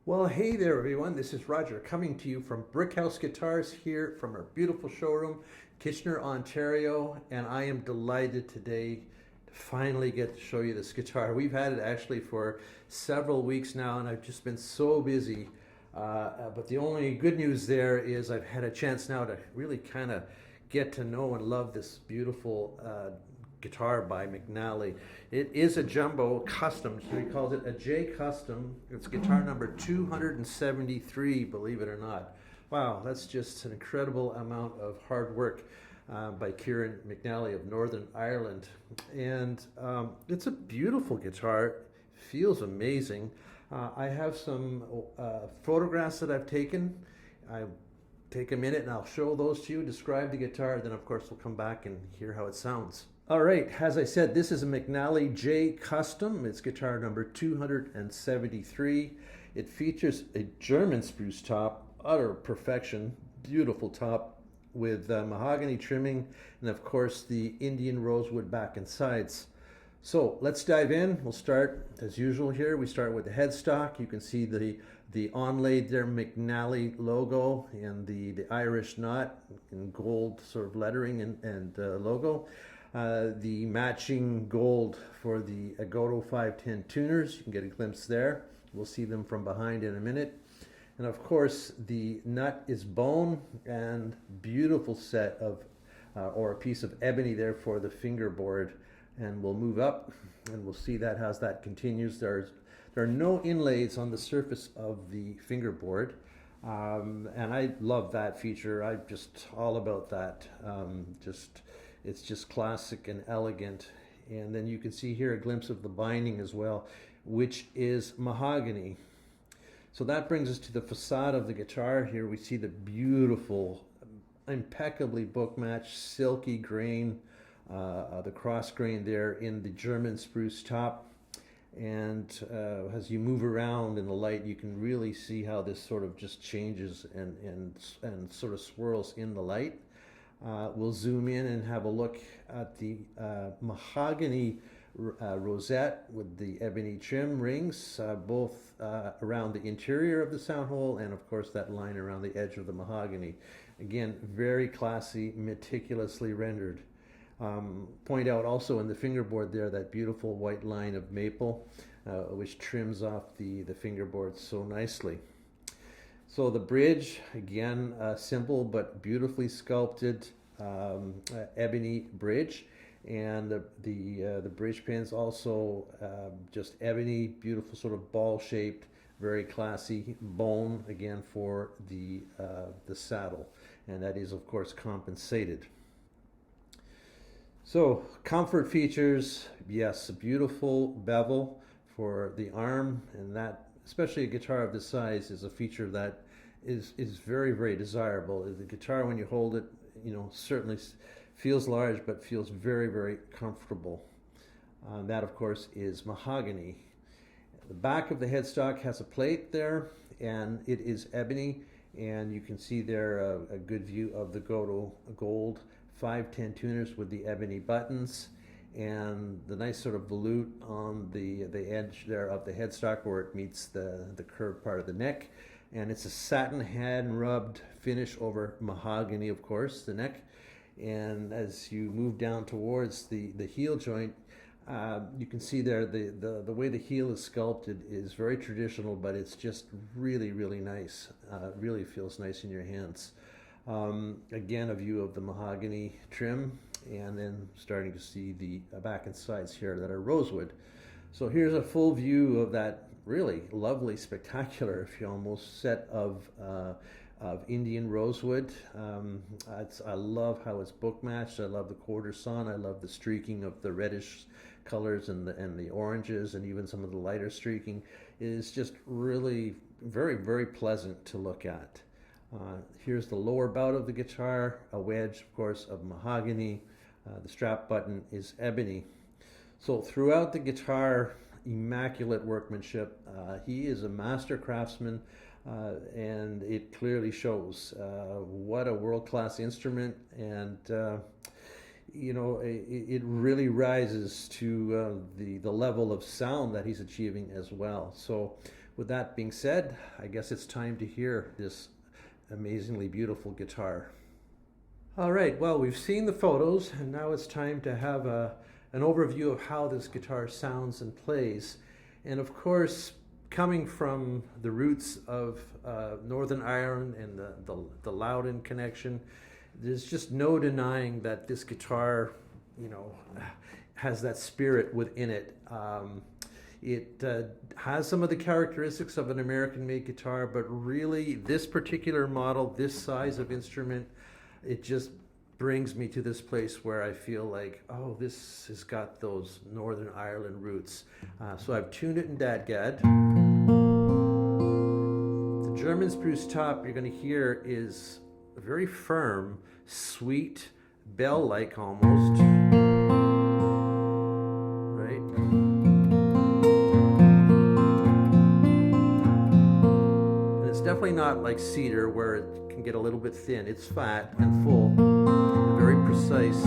Well, hey there, everyone. This is Roger coming to you from Brickhouse Guitars here from our beautiful showroom, Kitchener, Ontario. And I am delighted today to finally get to show you this guitar. We've had it actually for several weeks now, and I've just been so busy. But the only good news there is I've had a chance now to really kind of get to know and love this beautiful guitar by McNally. It is a jumbo custom, so he calls it a J custom. It's guitar number 273, believe it or not. Wow, that's just an incredible amount of hard work by Kieran McNally of Northern Ireland. And it's a beautiful guitar, feels amazing. I have some photographs that I've taken. I take a minute and I'll show those to you, describe the guitar, then of course we'll come back and hear how it sounds. All right, as I said, this is a McNally J Custom. It's guitar number 273. It features a German spruce top, utter perfection, beautiful top with mahogany trimming, and of course the Indian rosewood back and sides. So let's dive in. We'll start as usual here. We start with the headstock. You can see the onlaid there McNally logo and the Irish knot in gold sort of lettering and logo. The matching gold for the Agoto 510 tuners. You can get a glimpse there. We'll see them from behind in a minute. And of course, the nut is bone and beautiful set of, or a piece of ebony there for the fingerboard. And we'll move up and we'll see that as that continues. There are no inlays on the surface of the fingerboard. And I love that feature. I'm just all about that. It's just classic and elegant. And then you can see here a glimpse of the binding as well, which is mahogany. So that brings us to the facade of the guitar. Here we see the beautiful, impeccably book matched, silky grain, the cross grain there in the German spruce top. And as you move around in the light, you can really see how this sort of just changes and sort of swirls in the light. We'll zoom in and have a look at the mahogany rosette with the ebony trim rings, both around the interior of the sound hole and of course that line around the edge of the mahogany. Again, very classy, meticulously rendered. Point out also in the fingerboard there that beautiful white line of maple which trims off the fingerboard so nicely. So the bridge, again, simple but beautifully sculpted ebony bridge, and the bridge pins also just ebony, beautiful sort of ball-shaped, very classy bone again for the saddle, and that is of course compensated. So comfort features, yes, a beautiful bevel for the arm, and that, especially a guitar of this size, is a feature that is very, very desirable. The guitar, when you hold it, certainly feels large, but feels very, very comfortable. That, of course, is mahogany. The back of the headstock has a plate there, and it is ebony, and you can see there a good view of the gold 510 tuners with the ebony buttons, and the nice sort of volute on the edge there of the headstock where it meets the curved part of the neck. And it's a satin hand rubbed finish over mahogany, of course, the neck. And as you move down towards the heel joint, you can see there the way the heel is sculpted is very traditional, but it's just really, really nice. Really feels nice in your hands. Again, a view of the mahogany trim, and then starting to see the back and sides here that are rosewood. So here's a full view of that really lovely, spectacular, if you almost, set of Indian rosewood. I love how it's book matched. I love the quarter sawn. I love the streaking of the reddish colors and the oranges, and even some of the lighter streaking. It is just really very, very pleasant to look at. Here's the lower bout of the guitar, a wedge, of course, of mahogany. The strap button is ebony. So throughout the guitar, immaculate workmanship. He is a master craftsman, and it clearly shows. What a world-class instrument, and it really rises to the level of sound that he's achieving as well. So with that being said, I guess it's time to hear this amazingly beautiful guitar. All right, well, we've seen the photos, and now it's time to have an overview of how this guitar sounds and plays. And of course, coming from the roots of Northern Ireland and the Loudon connection, there's just no denying that this guitar, you know, has that spirit within it. It has some of the characteristics of an American-made guitar, but really this particular model, this size of instrument, it just brings me to this place where I feel like, oh, this has got those Northern Ireland roots. So I've tuned it in DADGAD. The German spruce top you're going to hear is very firm, sweet, bell-like almost. Right? And it's definitely not like cedar where it can get a little bit thin. It's fat and full and very precise.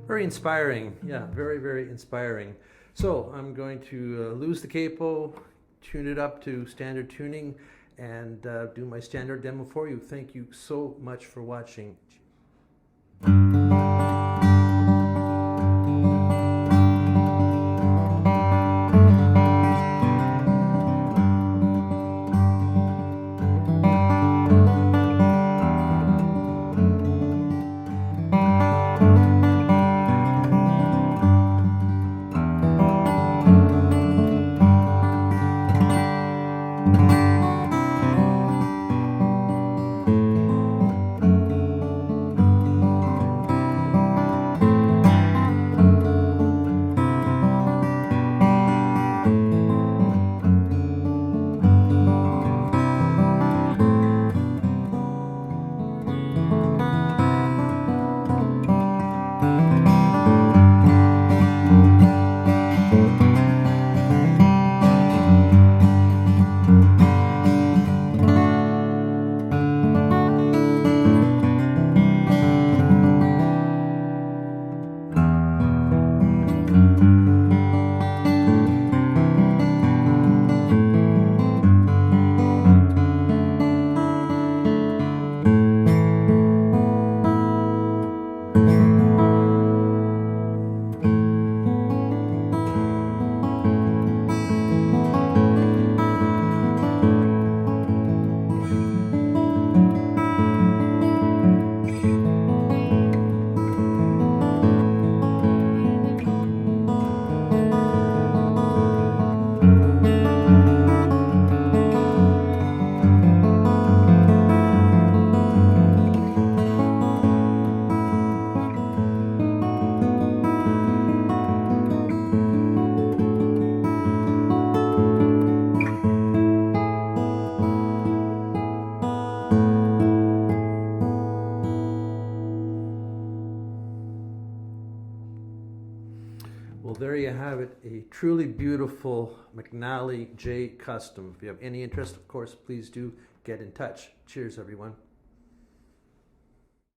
Very inspiring, yeah, very, very inspiring. So I'm going to lose the capo, tune it up to standard tuning, and do my standard demo for you. Thank you so much for watching. there you have it, a truly beautiful McNally J Custom. If you have any interest, of course, please do get in touch. Cheers, everyone.